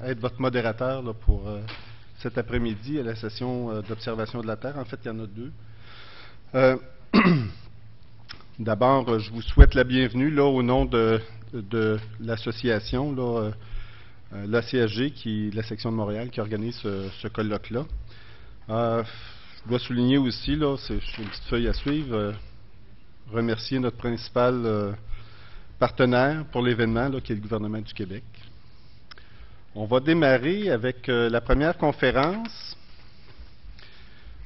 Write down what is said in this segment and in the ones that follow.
être votre modérateur là, pour cet après-midi à la session d'observation de la Terre. En fait, il y en a deux. D'abord, je vous souhaite la bienvenue là, au nom de l'association, l'ACSG, qui est la section de Montréal, qui organise ce colloque-là. Je dois souligner aussi, là, c'est une petite feuille à suivre, remercier notre principal partenaire pour l'événement, qui est le gouvernement du Québec. On va démarrer avec la première conférence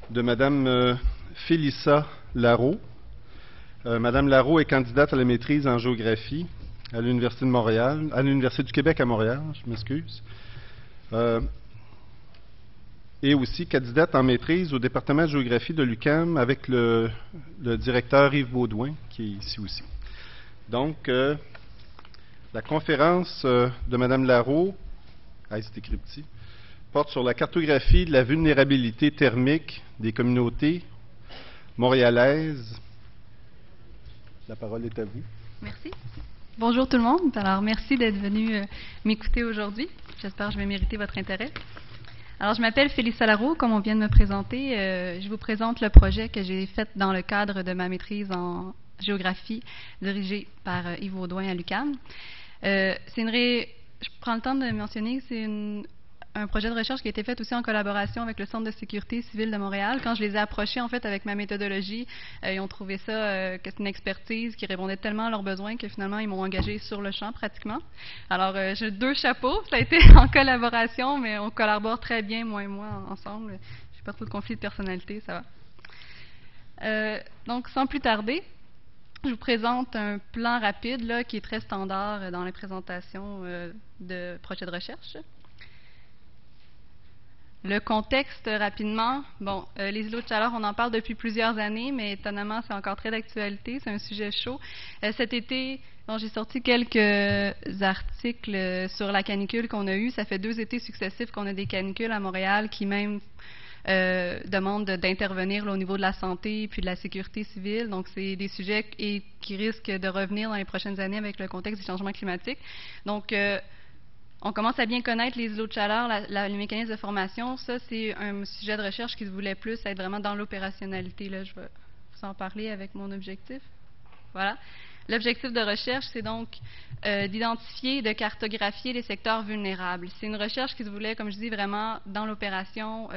de Mme Félissa Larreau. Mme Larreau est candidate à la maîtrise en géographie à l'Université de Montréal, à l'Université du Québec à Montréal, je m'excuse. Et aussi candidate en maîtrise au département de géographie de l'UQAM avec le directeur Yves Baudouin, qui est ici aussi. Donc, la conférence de Mme Larreau, c'est écrit petit, porte sur la cartographie de la vulnérabilité thermique des communautés montréalaises. La parole est à vous. Merci. Bonjour tout le monde. Alors, merci d'être venu m'écouter aujourd'hui. J'espère que je vais mériter votre intérêt. Alors, je m'appelle Félissa Larreau, comme on vient de me présenter. Je vous présente le projet que j'ai fait dans le cadre de ma maîtrise en géographie, dirigée par Yves Baudouin à l'UQAM. Je prends le temps de mentionner que c'est un projet de recherche qui a été fait aussi en collaboration avec le Centre de sécurité civile de Montréal. Quand je les ai approchés, en fait, avec ma méthodologie, ils ont trouvé ça que c'est une expertise qui répondait tellement à leurs besoins que finalement, ils m'ont engagé sur le champ pratiquement. Alors, j'ai deux chapeaux. Ça a été en collaboration, mais on collabore très bien, moi et moi, ensemble. Je n'ai pas trop de conflit de personnalité, ça va. Donc, sans plus tarder, je vous présente un plan rapide là, qui est très standard dans les présentations de projets de recherche. Le contexte, rapidement. Bon, les îlots de chaleur, on en parle depuis plusieurs années, mais étonnamment, c'est encore très d'actualité. C'est un sujet chaud. Cet été, j'ai sorti quelques articles sur la canicule qu'on a eue. Ça fait 2 étés successifs qu'on a des canicules à Montréal qui même demandent d'intervenir au niveau de la santé et puis de la sécurité civile. Donc, c'est des sujets qui risquent de revenir dans les prochaines années avec le contexte du changement climatique. Donc, on commence à bien connaître les îlots de chaleur, les mécanismes de formation. Ça, c'est un sujet de recherche qui se voulait plus être vraiment dans l'opérationnalité. Là, je vais vous en parler avec mon objectif. Voilà. L'objectif de recherche, c'est donc d'identifier et de cartographier les secteurs vulnérables. C'est une recherche qui se voulait, comme je dis, vraiment dans l'opération,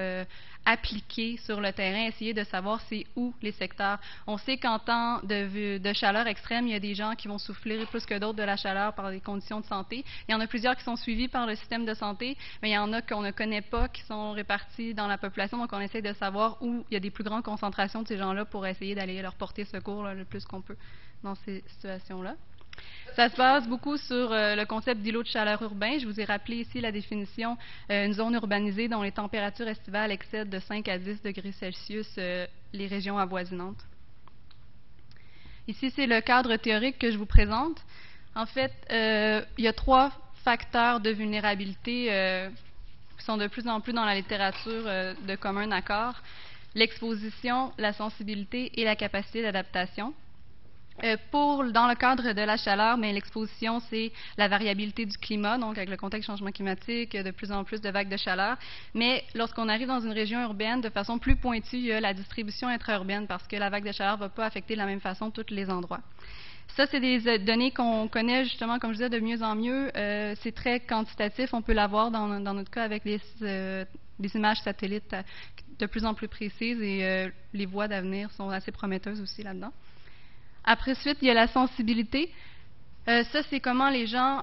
appliquée sur le terrain, essayer de savoir c'est où les secteurs. On sait qu'en temps de chaleur extrême, il y a des gens qui vont souffrir plus que d'autres de la chaleur par des conditions de santé. Il y en a plusieurs qui sont suivis par le système de santé, mais il y en a qu'on ne connaît pas, qui sont répartis dans la population. Donc, on essaie de savoir où il y a des plus grandes concentrations de ces gens-là pour essayer d'aller leur porter secours là, le plus qu'on peut dans ces situations-là. Ça se base beaucoup sur le concept d'îlot de chaleur urbain. Je vous ai rappelé ici la définition, une zone urbanisée dont les températures estivales excèdent de 5 à 10 degrés Celsius les régions avoisinantes. Ici, c'est le cadre théorique que je vous présente. En fait, il y a 3 facteurs de vulnérabilité qui sont de plus en plus dans la littérature de commun accord. L'exposition, la sensibilité et la capacité d'adaptation. Dans le cadre de la chaleur, mais l'exposition, c'est la variabilité du climat, donc avec le contexte changement climatique, de plus en plus de vagues de chaleur. Mais lorsqu'on arrive dans une région urbaine, de façon plus pointue, il y a la distribution intra-urbaine parce que la vague de chaleur ne va pas affecter de la même façon tous les endroits. Ça, c'est des données qu'on connaît justement, comme je disais, de mieux en mieux. C'est très quantitatif. On peut l'avoir dans notre cas avec des images satellites de plus en plus précises et les voies d'avenir sont assez prometteuses aussi là-dedans. Après suite, il y a la sensibilité. Ça, c'est comment les gens...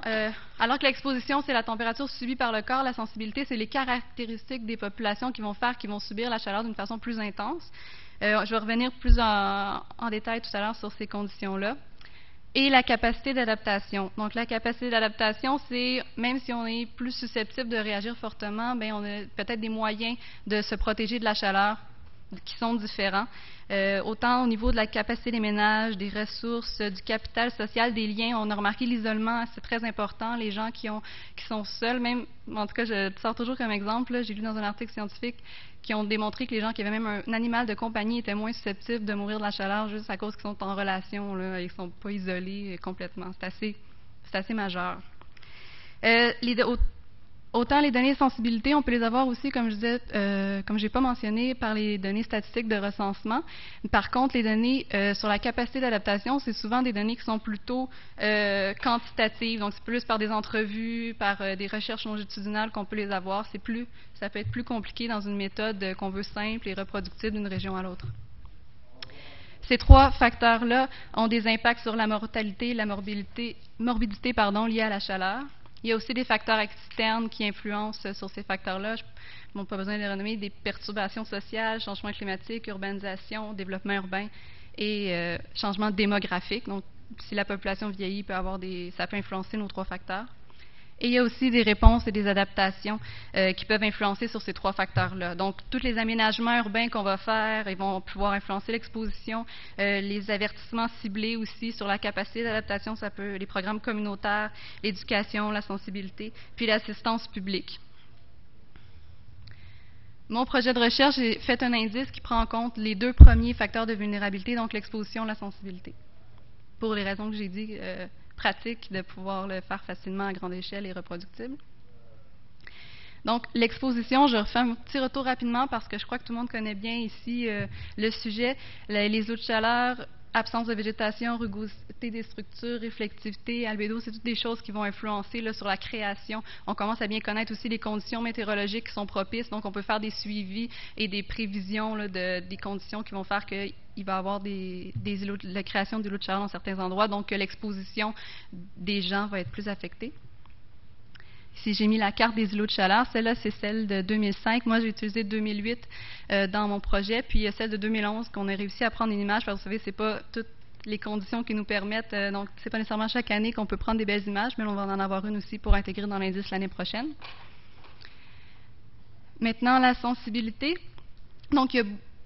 alors que l'exposition, c'est la température subie par le corps, la sensibilité, c'est les caractéristiques des populations qui vont subir la chaleur d'une façon plus intense. Je vais revenir plus en détail tout à l'heure sur ces conditions-là. Et la capacité d'adaptation. Donc, la capacité d'adaptation, c'est, même si on est plus susceptible de réagir fortement, bien, on a peut-être des moyens de se protéger de la chaleur qui sont différents, autant au niveau de la capacité des ménages, des ressources, du capital social, des liens. On a remarqué l'isolement, c'est très important. Les gens qui sont seuls, même, en tout cas, je sors toujours comme exemple, j'ai lu dans un article scientifique qui ont démontré que les gens qui avaient même un animal de compagnie étaient moins susceptibles de mourir de la chaleur juste à cause qu'ils sont en relation, là, et qu'ils ne sont pas isolés complètement. C'est assez majeur. Autant les données de sensibilité, on peut les avoir aussi, comme je disais, comme je n'ai pas mentionné, par les données statistiques de recensement. Par contre, les données sur la capacité d'adaptation, c'est souvent des données qui sont plutôt quantitatives. Donc, c'est plus par des entrevues, par des recherches longitudinales qu'on peut les avoir. Ça peut être plus compliqué dans une méthode qu'on veut simple et reproductible d'une région à l'autre. Ces trois facteurs-là ont des impacts sur la mortalité et la morbidité liées à la chaleur. Il y a aussi des facteurs externes qui influencent sur ces facteurs-là. Bon, pas besoin de les renommer, des perturbations sociales, changement climatique, urbanisation, développement urbain et changement démographique. Donc, si la population vieillit, ça peut influencer nos trois facteurs. Et il y a aussi des réponses et des adaptations qui peuvent influencer sur ces trois facteurs-là. Donc, tous les aménagements urbains qu'on va faire, ils vont pouvoir influencer l'exposition. Les avertissements ciblés aussi sur la capacité d'adaptation, ça peut les programmes communautaires, l'éducation, la sensibilité, puis l'assistance publique. Mon projet de recherche, j'ai fait un indice qui prend en compte les deux premiers facteurs de vulnérabilité, donc l'exposition et la sensibilité. Pour les raisons que j'ai dit, pratique de pouvoir le faire facilement à grande échelle et reproductible. Donc, l'exposition, je refais un petit retour rapidement parce que je crois que tout le monde connaît bien ici le sujet. Les eaux de chaleur, absence de végétation, rugosité des structures, réflectivité, albédo, c'est toutes des choses qui vont influencer là, sur la création. On commence à bien connaître aussi les conditions météorologiques qui sont propices, donc on peut faire des suivis et des prévisions là, des conditions qui vont faire qu'il va y avoir la création d'îlots de chaleur dans certains endroits, donc l'exposition des gens va être plus affectée. Ici, j'ai mis la carte des îlots de chaleur. Celle-là, c'est celle de 2005. Moi, j'ai utilisé 2008 dans mon projet. Puis, il y a celle de 2011 qu'on a réussi à prendre une image. Parce que, vous savez, ce n'est pas toutes les conditions qui nous permettent. Donc, ce n'est pas nécessairement chaque année qu'on peut prendre des belles images, mais on va en avoir une aussi pour intégrer dans l'indice l'année prochaine. Maintenant, la sensibilité. Donc, il y a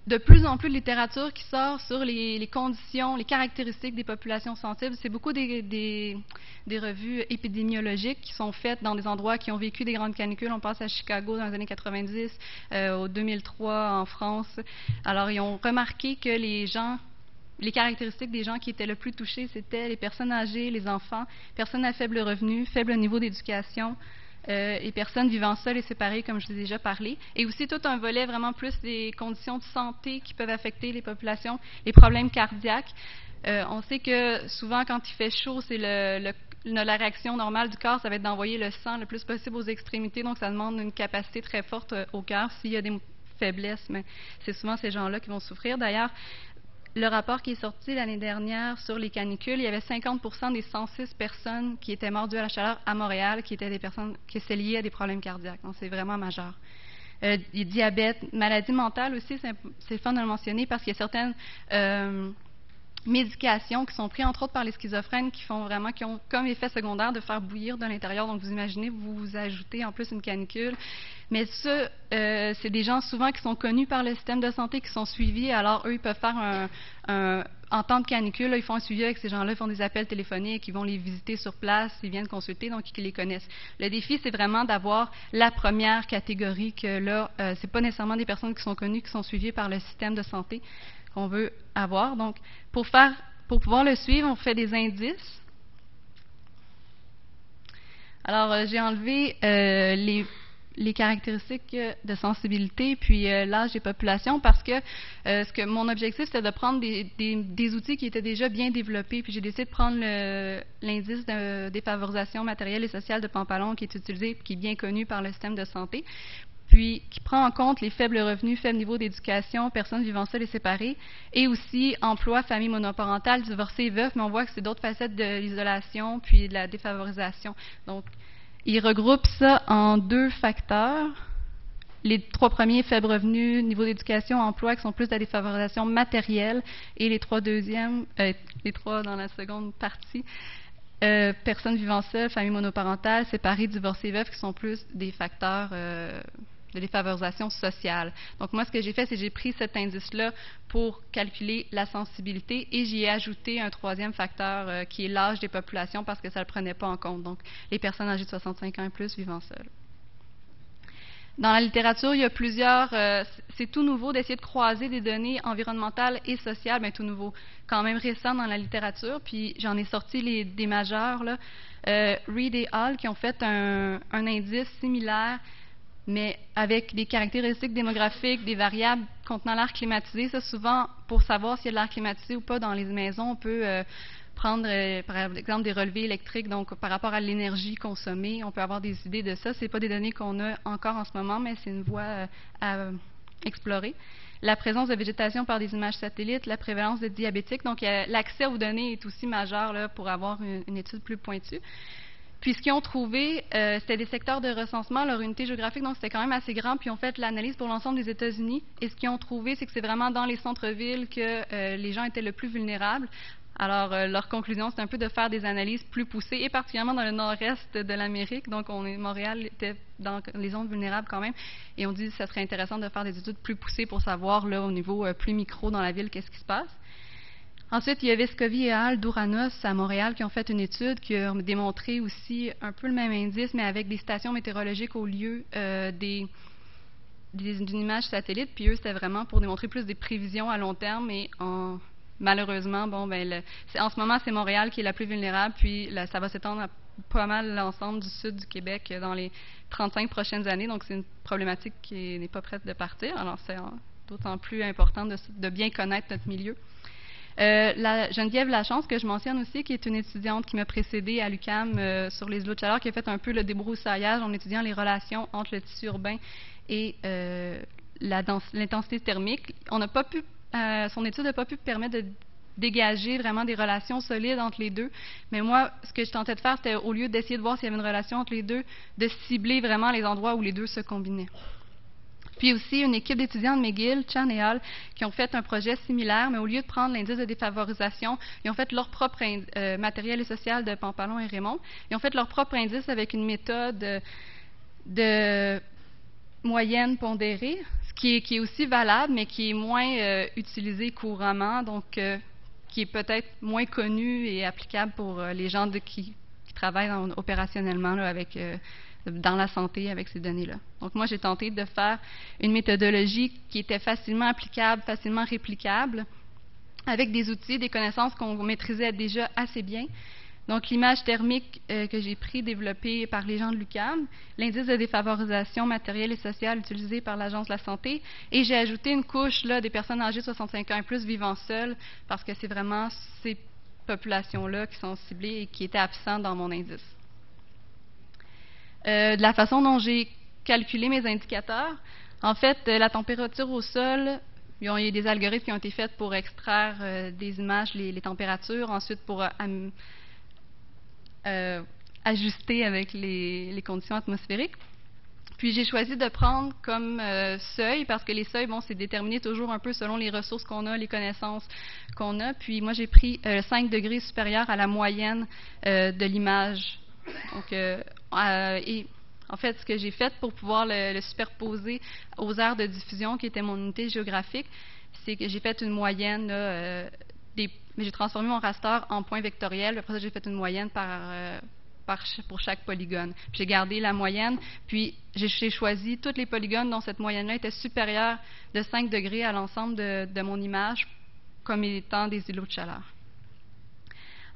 de plus en plus de littérature qui sort sur les conditions, les caractéristiques des populations sensibles. C'est beaucoup des revues épidémiologiques qui sont faites dans des endroits qui ont vécu des grandes canicules. On passe à Chicago dans les années 90, au 2003 en France. Alors, ils ont remarqué que les caractéristiques des gens qui étaient le plus touchés, c'était les personnes âgées, les enfants, personnes à faible revenu, faible niveau d'éducation, les personnes vivant seules et séparées, comme je vous ai déjà parlé, et aussi tout un volet vraiment plus des conditions de santé qui peuvent affecter les populations, les problèmes cardiaques. On sait que souvent, quand il fait chaud, c'est la réaction normale du corps, ça va être d'envoyer le sang le plus possible aux extrémités, donc ça demande une capacité très forte au cœur. S'il y a des faiblesses, mais c'est souvent ces gens-là qui vont souffrir. D'ailleurs, le rapport qui est sorti l'année dernière sur les canicules, il y avait 50% des 106 personnes qui étaient mortes dues à la chaleur à Montréal qui étaient des personnes qui étaient liées à des problèmes cardiaques. Donc, c'est vraiment majeur. Diabète, maladie mentale aussi, c'est fun de le mentionner parce qu'il y a certaines médications qui sont prises, entre autres par les schizophrènes, qui ont comme effet secondaire de faire bouillir de l'intérieur. Donc, vous imaginez, vous ajoutez en plus une canicule. Mais ça, c'est des gens souvent qui sont connus par le système de santé, qui sont suivis. Alors, eux, ils peuvent faire en temps de canicule, là, ils font un suivi avec ces gens-là, ils font des appels téléphoniques, ils vont les visiter sur place, ils viennent consulter, donc ils les connaissent. Le défi, c'est vraiment d'avoir la première catégorie que là, c'est pas nécessairement des personnes qui sont connues, qui sont suivies par le système de santé qu'on veut avoir. Donc, pour pouvoir le suivre, on fait des indices. Alors, j'ai enlevé les caractéristiques de sensibilité puis l'âge des populations parce que mon objectif, c'était de prendre des outils qui étaient déjà bien développés. Puis j'ai décidé de prendre l'indice de défavorisation matérielle et sociale de Pampalon qui est utilisé, qui est bien connu par le système de santé, puis qui prend en compte les faibles revenus, faible niveau d'éducation, personnes vivant seules et séparées, et aussi emploi, famille monoparentale, divorcés et veufs, mais on voit que c'est d'autres facettes de l'isolation puis de la défavorisation. Donc, il regroupe ça en deux facteurs. Les trois premiers, faible revenu, niveau d'éducation, emploi, qui sont plus de la défavorisation matérielle, et les trois dans la seconde partie, personnes vivant seules, famille monoparentale, séparées, divorcés, veufs, qui sont plus des facteurs de défavorisation sociale. Donc, moi, ce que j'ai fait, c'est que j'ai pris cet indice-là pour calculer la sensibilité et j'y ai ajouté un troisième facteur qui est l'âge des populations parce que ça ne le prenait pas en compte. Donc, les personnes âgées de 65 ans et plus vivant seules. Dans la littérature, il y a plusieurs... c'est tout nouveau d'essayer de croiser des données environnementales et sociales, bien tout nouveau, quand même récent dans la littérature, puis j'en ai sorti des majeurs, là. Reed et Hall qui ont fait un indice similaire, mais avec des caractéristiques démographiques, des variables contenant l'air climatisé. Ça, souvent, pour savoir s'il y a de l'air climatisé ou pas dans les maisons, on peut prendre, par exemple, des relevés électriques. Donc, par rapport à l'énergie consommée, on peut avoir des idées de ça. Ce n'est pas des données qu'on a encore en ce moment, mais c'est une voie à explorer. La présence de végétation par des images satellites, la prévalence de diabétiques. Donc, l'accès aux données est aussi majeur là, pour avoir une étude plus pointue. Puis, ce qu'ils ont trouvé, c'était des secteurs de recensement, leur unité géographique, donc c'était quand même assez grand. Puis, ils ont fait l'analyse pour l'ensemble des États-Unis. Et ce qu'ils ont trouvé, c'est que c'est vraiment dans les centres-villes que les gens étaient le plus vulnérables. Alors, leur conclusion, c'est un peu de faire des analyses plus poussées, et particulièrement dans le nord-est de l'Amérique. Donc, Montréal était dans les zones vulnérables quand même. Et on dit que ça serait intéressant de faire des études plus poussées pour savoir, là, au niveau plus micro dans la ville, qu'est-ce qui se passe. Ensuite, il y a Vescovi et Hall d'Ouranos à Montréal qui ont fait une étude qui a démontré aussi un peu le même indice, mais avec des stations météorologiques au lieu d'une image satellite. Puis eux, c'était vraiment pour démontrer plus des prévisions à long terme. Et malheureusement, en ce moment, c'est Montréal qui est la plus vulnérable. Puis ça va s'étendre à pas mal l'ensemble du sud du Québec dans les 35 prochaines années. Donc, c'est une problématique qui n'est pas prête de partir. Alors, c'est d'autant plus important de bien connaître notre milieu. Geneviève Lachance, que je mentionne aussi, qui est une étudiante qui m'a précédée à l'UQAM sur les îlots de chaleur, qui a fait un peu le débroussaillage en étudiant les relations entre le tissu urbain et l'intensité thermique. Son étude n'a pas pu permettre de dégager vraiment des relations solides entre les deux. Mais moi, ce que je tentais de faire, c'était au lieu d'essayer de voir s'il y avait une relation entre les deux, de cibler vraiment les endroits où les deux se combinaient. Puis aussi, une équipe d'étudiants de McGill, Chan et Hall, qui ont fait un projet similaire, mais au lieu de prendre l'indice de défavorisation, ils ont fait leur propre matériel et social de Pampalon et Raymond. Ils ont fait leur propre indice avec une méthode de moyenne pondérée, ce qui est aussi valable, mais qui est moins utilisé couramment, donc qui est peut-être moins connu et applicable pour les gens qui travaillent opérationnellement là, dans la santé avec ces données-là. Donc, moi, j'ai tenté de faire une méthodologie qui était facilement applicable, facilement réplicable, avec des outils, des connaissances qu'on maîtrisait déjà assez bien. Donc, l'image thermique que j'ai pris, développée par les gens de l'UQAM, l'indice de défavorisation matérielle et sociale utilisé par l'Agence de la santé, et j'ai ajouté une couche là, des personnes âgées de 65 ans et plus vivant seules, parce que c'est vraiment ces populations-là qui sont ciblées et qui étaient absentes dans mon indice. De la façon dont j'ai calculé mes indicateurs, en fait, la température au sol, il y a des algorithmes qui ont été faits pour extraire des images, les températures, ensuite pour ajuster avec les conditions atmosphériques. Puis j'ai choisi de prendre comme seuil, parce que les seuils, c'est déterminé toujours un peu selon les ressources qu'on a, les connaissances qu'on a. Puis moi, j'ai pris 5 degrés supérieur à la moyenne de l'image. Donc, et en fait, ce que j'ai fait pour pouvoir le superposer aux aires de diffusion, qui était mon unité géographique, c'est que j'ai fait une moyenne, mais j'ai transformé mon raster en points vectoriels. Après ça, j'ai fait une moyenne pour chaque polygone. J'ai gardé la moyenne, puis j'ai choisi tous les polygones dont cette moyenne-là était supérieure de 5 degrés à l'ensemble de mon image comme étant des îlots de chaleur.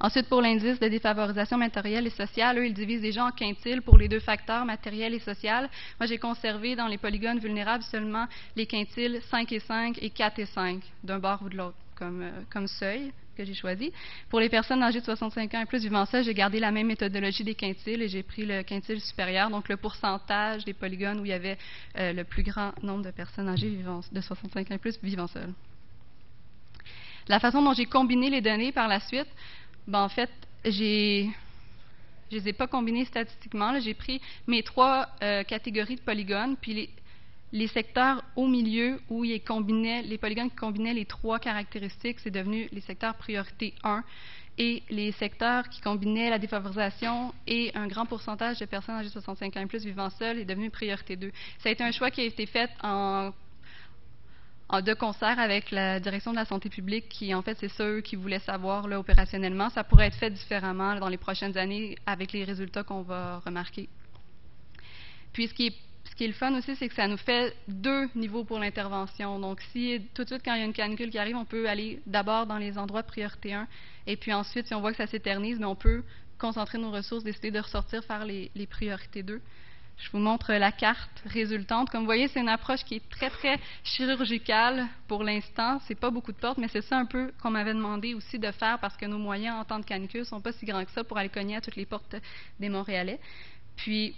Ensuite, pour l'indice de défavorisation matérielle et sociale, eux, ils divisent déjà en quintiles pour les deux facteurs, matériel et social. Moi, j'ai conservé dans les polygones vulnérables seulement les quintiles 5 et 5 et 4 et 5, d'un bord ou de l'autre, comme seuil que j'ai choisi. Pour les personnes âgées de 65 ans et plus vivant seules, j'ai gardé la même méthodologie des quintiles et j'ai pris le quintile supérieur, donc le pourcentage des polygones où il y avait le plus grand nombre de personnes âgées de 65 ans et plus vivant seules. La façon dont j'ai combiné les données par la suite, en fait, je ne les ai pas combinées statistiquement. J'ai pris mes 3 catégories de polygones, puis les secteurs au milieu où les polygones qui combinaient les 3 caractéristiques, c'est devenu les secteurs priorité 1. Et les secteurs qui combinaient la défavorisation et un grand pourcentage de personnes âgées de 65 ans et plus vivant seules est devenu priorité 2. Ça a été un choix qui a été fait de concert avec la direction de la santé publique qui, en fait, c'est ça, eux, qui voulaient savoir là, opérationnellement. Ça pourrait être fait différemment là, dans les prochaines années avec les résultats qu'on va remarquer. Puis, ce qui est le fun aussi, c'est que ça nous fait 2 niveaux pour l'intervention. Donc, si tout de suite, quand il y a une canicule qui arrive, on peut aller d'abord dans les endroits de priorité 1, et puis ensuite, si on voit que ça s'éternise, mais on peut concentrer nos ressources, décider de ressortir, faire les priorités 2. Je vous montre la carte résultante. Comme vous voyez, c'est une approche qui est très, très chirurgicale pour l'instant. C'est pas beaucoup de portes, mais c'est ça un peu qu'on m'avait demandé aussi de faire parce que nos moyens en temps de canicule sont pas si grands que ça pour aller cogner à toutes les portes des Montréalais. Puis,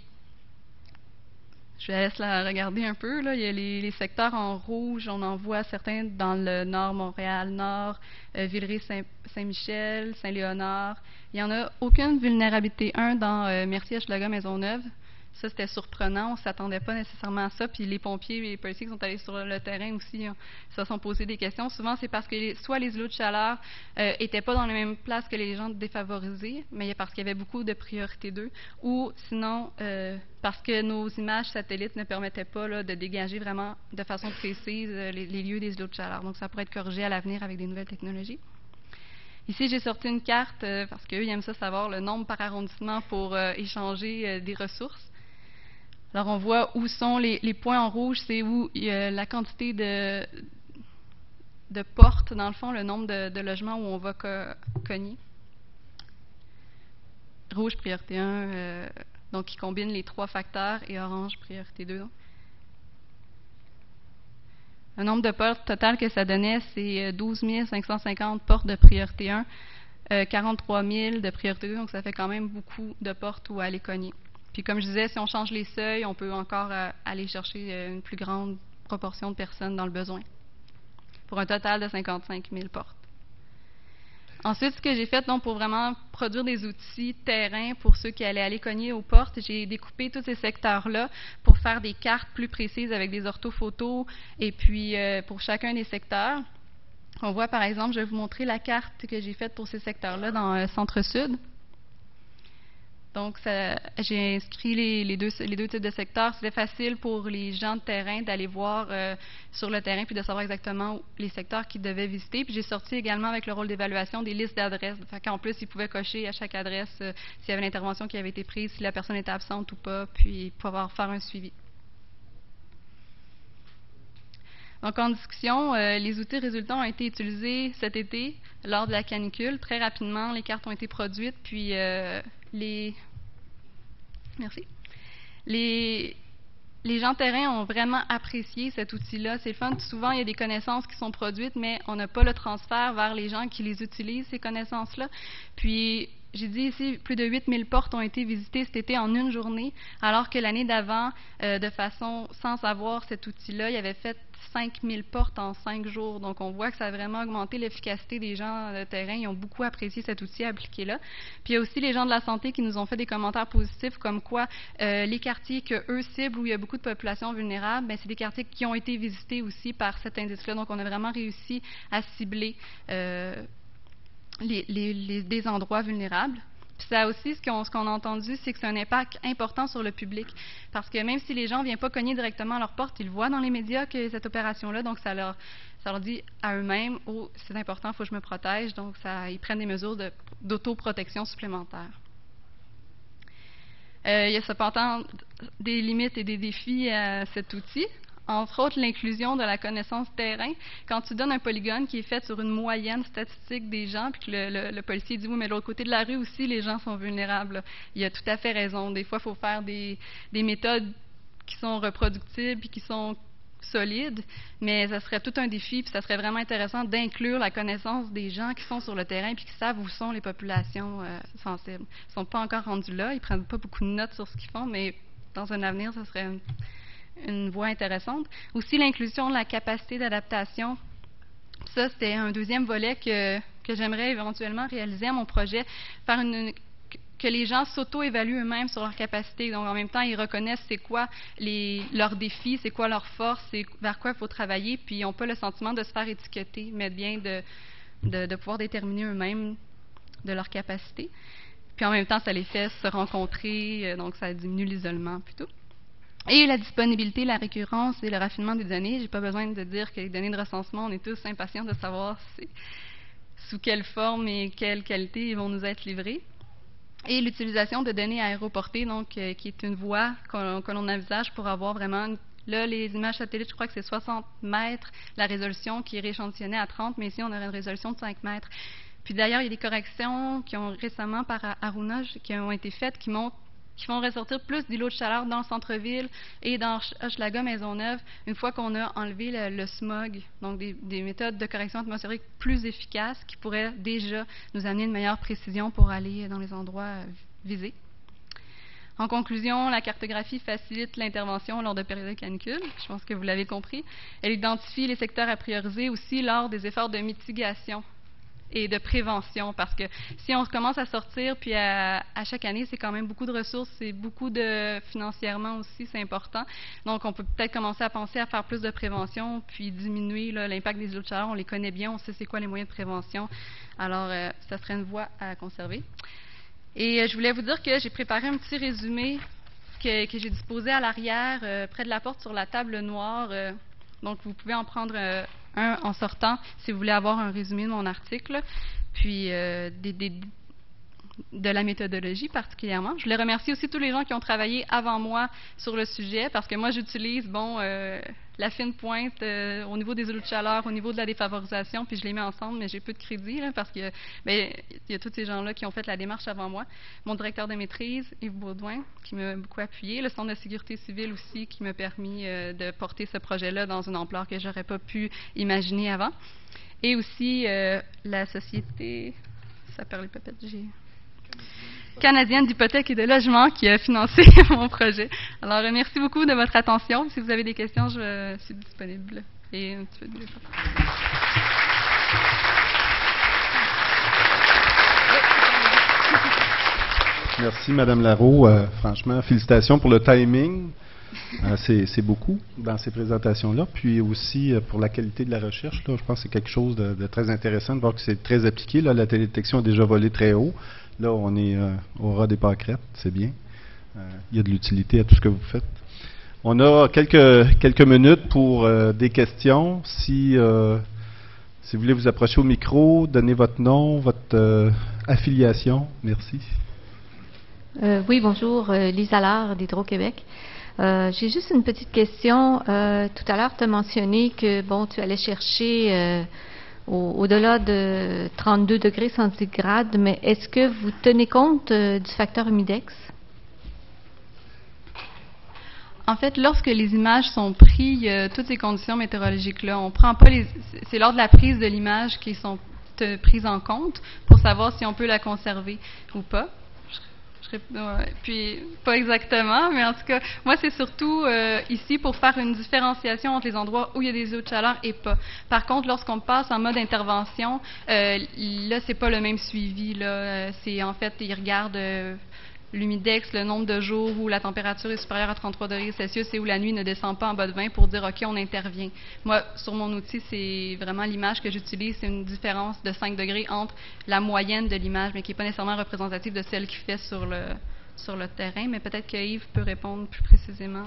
je vous laisse la regarder un peu. Là. Il y a les secteurs en rouge. On en voit certains dans le nord, Montréal-Nord, Villeray-Saint-Michel, Saint-Léonard. Il n'y en a aucune vulnérabilité 1 dans Mercier, Hochelaga, Maisonneuve. Ça, c'était surprenant. On ne s'attendait pas nécessairement à ça. Puis les pompiers et les policiers qui sont allés sur le terrain aussi se sont posés des questions. Souvent, c'est parce que soit les îlots de chaleur n'étaient pas dans la même place que les gens défavorisés, mais parce qu'il y avait beaucoup de priorité 2, ou sinon parce que nos images satellites ne permettaient pas là, de dégager vraiment de façon précise les lieux des îlots de chaleur. Donc, ça pourrait être corrigé à l'avenir avec des nouvelles technologies. Ici, j'ai sorti une carte parce qu'eux, ils aiment ça savoir le nombre par arrondissement pour échanger des ressources. Alors, on voit où sont les points en rouge, c'est où il y a la quantité de portes, dans le fond, le nombre de logements où on va cogner. Rouge, priorité 1, donc qui combine les 3 facteurs, et orange, priorité 2. Le nombre de portes total que ça donnait, c'est 12 550 portes de priorité 1, 43 000 de priorité 2, donc ça fait quand même beaucoup de portes où aller cogner. Puis comme je disais, si on change les seuils, on peut encore aller chercher une plus grande proportion de personnes dans le besoin, pour un total de 55 000 portes. Ensuite, ce que j'ai fait donc, pour vraiment produire des outils terrain pour ceux qui allaient aller cogner aux portes, j'ai découpé tous ces secteurs-là pour faire des cartes plus précises avec des orthophotos et puis pour chacun des secteurs. On voit par exemple, je vais vous montrer la carte que j'ai faite pour ces secteurs-là dans le centre-sud. Donc, j'ai inscrit les deux types de secteurs. C'était facile pour les gens de terrain d'aller voir sur le terrain puis de savoir exactement les secteurs qu'ils devaient visiter. Puis j'ai sorti également avec le rôle d'évaluation des listes d'adresses. En plus, ils pouvaient cocher à chaque adresse s'il y avait une intervention qui avait été prise, si la personne était absente ou pas, puis pouvoir faire un suivi. Donc, en discussion, les outils résultants ont été utilisés cet été lors de la canicule. Très rapidement, les cartes ont été produites, puis les gens de terrain ont vraiment apprécié cet outil-là. C'est le fun. Souvent, il y a des connaissances qui sont produites, mais on n'a pas le transfert vers les gens qui les utilisent, ces connaissances-là. Puis, j'ai dit ici, plus de 8 000 portes ont été visitées cet été en une journée, alors que l'année d'avant, de façon sans savoir cet outil-là, il avait fait 5 000 portes en 5 jours. Donc, on voit que ça a vraiment augmenté l'efficacité des gens de terrain. Ils ont beaucoup apprécié cet outil appliqué là. Puis, il y a aussi les gens de la santé qui nous ont fait des commentaires positifs comme quoi les quartiers qu'eux ciblent où il y a beaucoup de populations vulnérables, bien, c'est des quartiers qui ont été visités aussi par cet indice-là. Donc, on a vraiment réussi à cibler des endroits vulnérables. Puis ça aussi, ce qu'on a entendu, c'est que c'est un impact important sur le public. Parce que même si les gens ne viennent pas cogner directement à leur porte, ils voient dans les médias que cette opération-là, donc ça leur dit à eux-mêmes « Oh, c'est important, il faut que je me protège », donc ils prennent des mesures d'autoprotection supplémentaires. Il y a cependant des limites et des défis à cet outil. Entre autres, l'inclusion de la connaissance terrain. Quand tu donnes un polygone qui est fait sur une moyenne statistique des gens, puis que le policier dit « Oui, mais de l'autre côté de la rue aussi, les gens sont vulnérables. » Il a tout à fait raison. Des fois, il faut faire des méthodes qui sont reproductibles et qui sont solides, mais ça serait tout un défi, puis ça serait vraiment intéressant d'inclure la connaissance des gens qui sont sur le terrain puis qui savent où sont les populations sensibles. Ils ne sont pas encore rendus là, ils ne prennent pas beaucoup de notes sur ce qu'ils font, mais dans un avenir, ça serait une voie intéressante. Aussi, l'inclusion de la capacité d'adaptation. Ça, c'était un deuxième volet que j'aimerais éventuellement réaliser à mon projet, faire que les gens s'auto-évaluent eux-mêmes sur leur capacité. Donc, en même temps, ils reconnaissent c'est quoi leurs défis, c'est quoi leurs forces, c'est vers quoi il faut travailler, puis ils n'ont pas le sentiment de se faire étiqueter, mais bien de pouvoir déterminer eux-mêmes de leur capacité. Puis en même temps, ça les fait se rencontrer, donc ça diminue l'isolement plutôt. Et la disponibilité, la récurrence et le raffinement des données. Je n'ai pas besoin de dire que les données de recensement, on est tous impatients de savoir sous quelle forme et quelle qualité ils vont nous être livrés. Et l'utilisation de données aéroportées, donc qui est une voie que l'on envisage pour avoir vraiment... Là, les images satellites, je crois que c'est 60 mètres, la résolution qui est rééchantillonnée à 30, mais ici, on aurait une résolution de 5 mètres. Puis d'ailleurs, il y a des corrections qui ont récemment par Aruna qui ont été faites qui font ressortir plus d'îlots de chaleur dans le centre-ville et dans Hochelaga, Maisonneuve, une fois qu'on a enlevé le smog. Donc, des méthodes de correction atmosphérique plus efficaces qui pourraient déjà nous amener une meilleure précision pour aller dans les endroits visés. En conclusion, la cartographie facilite l'intervention lors de périodes de canicule. Je pense que vous l'avez compris. Elle identifie les secteurs à prioriser aussi lors des efforts de mitigation et de prévention, parce que si on commence à sortir, puis à chaque année, c'est quand même beaucoup de ressources, c'est beaucoup de financièrement aussi, c'est important. Donc, on peut peut-être commencer à penser à faire plus de prévention, puis diminuer l'impact des îlots de chaleur. On les connaît bien, on sait c'est quoi les moyens de prévention. Alors, ça serait une voie à conserver. Et je voulais vous dire que j'ai préparé un petit résumé que j'ai disposé à l'arrière, près de la porte sur la table noire. Donc, vous pouvez en prendre un en sortant si vous voulez avoir un résumé de mon article, puis de la méthodologie particulièrement. Je voulais remercier aussi tous les gens qui ont travaillé avant moi sur le sujet, parce que moi, j'utilise la fine pointe au niveau des îlots de chaleur, au niveau de la défavorisation, puis je les mets ensemble, mais j'ai peu de crédit, là, parce que il y a tous ces gens-là qui ont fait la démarche avant moi. Mon directeur de maîtrise, Yves Baudouin, qui m'a beaucoup appuyé. Le Centre de sécurité civile aussi, qui m'a permis de porter ce projet-là dans une ampleur que j'aurais pas pu imaginer avant. Et aussi la société... Ça perd les papettes, j'ai... canadienne d'hypothèque et de logement qui a financé mon projet. Alors, merci beaucoup de votre attention. Si vous avez des questions, je suis disponible. Et un petit peu de Merci, Mme Larreau. Franchement, félicitations pour le timing. C'est beaucoup dans ces présentations-là. Puis aussi pour la qualité de la recherche. Là, je pense que c'est quelque chose de très intéressant de voir que c'est très appliqué. Là, la télédétection a déjà volé très haut. Là, on est au ras des pâquerettes, c'est bien. Il y a de l'utilité à tout ce que vous faites. On a quelques minutes pour des questions. Si vous voulez vous approcher au micro, donner votre nom, votre affiliation. Merci. Oui, bonjour. Lise Allard d'Hydro-Québec. J'ai juste une petite question. Tout à l'heure, tu as mentionné que tu allais chercher au-delà de 32 degrés centigrades, mais est-ce que vous tenez compte du facteur humidex? En fait, lorsque les images sont prises, il y a toutes ces conditions météorologiques-là. On prend pas c'est lors de la prise de l'image qui sont prises en compte pour savoir si on peut la conserver ou pas. Puis, pas exactement, mais en tout cas, moi, c'est surtout ici pour faire une différenciation entre les endroits où il y a des îlots de chaleur et pas. Par contre, lorsqu'on passe en mode intervention, là, c'est pas le même suivi. Là. C'est en fait, ils regardent l'humidex, le nombre de jours où la température est supérieure à 33 degrés Celsius et où la nuit ne descend pas en bas de 20 pour dire, OK, on intervient. Moi, sur mon outil, c'est vraiment l'image que j'utilise. C'est une différence de 5 degrés entre la moyenne de l'image, mais qui n'est pas nécessairement représentative de celle qui fait sur le terrain. Mais peut-être que Yves peut répondre plus précisément.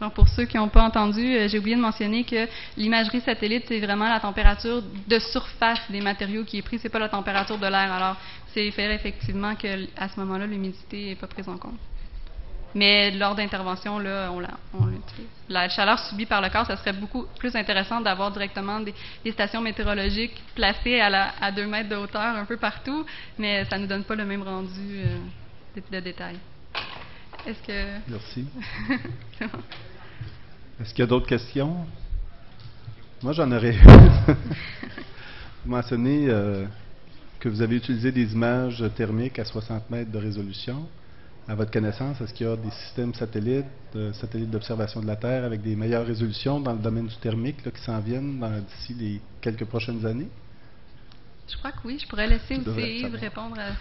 Donc, pour ceux qui n'ont pas entendu, j'ai oublié de mentionner que l'imagerie satellite, c'est vraiment la température de surface des matériaux qui est prise, c'est pas la température de l'air. Alors, c'est effectivement qu'à ce moment-là, l'humidité n'est pas prise en compte. Mais lors d'intervention, là, on l'utilise. La chaleur subie par le corps, ça serait beaucoup plus intéressant d'avoir directement des stations météorologiques placées à 2 mètres de hauteur un peu partout, mais ça ne nous donne pas le même rendu de détail. Est-ce que... Merci. C'est bon. Est-ce qu'il y a d'autres questions? Moi, j'en aurais. Vous mentionnez que vous avez utilisé des images thermiques à 60 mètres de résolution. À votre connaissance, est-ce qu'il y a des systèmes satellites d'observation de la Terre avec des meilleures résolutions dans le domaine du thermique là, qui s'en viennent d'ici les quelques prochaines années? Je crois que oui. Je pourrais laisser aussi Yves répondre à...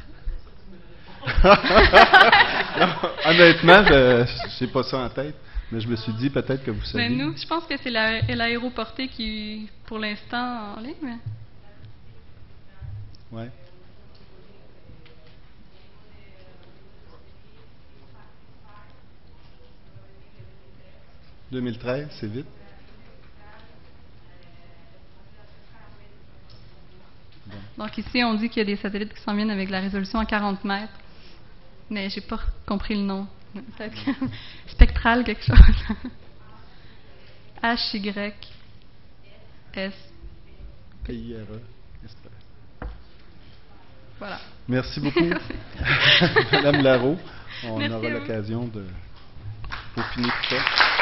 Honnêtement, je n'ai pas ça en tête, mais je me suis dit peut-être que vous savez. Mais nous, je pense que c'est l'aéroportée qui, pour l'instant, en ligne. Mais... Oui. « 2013, c'est vite. » Donc ici, on dit qu'il y a des satellites qui s'en viennent avec la résolution à 40 mètres. mais j'ai pas compris le nom. Peut-être spectral, quelque chose. H-Y-S. P-I-R-E. Voilà. Merci beaucoup, Madame Larreau. On Merci aura à vous. l'occasion de peaufiner tout ça.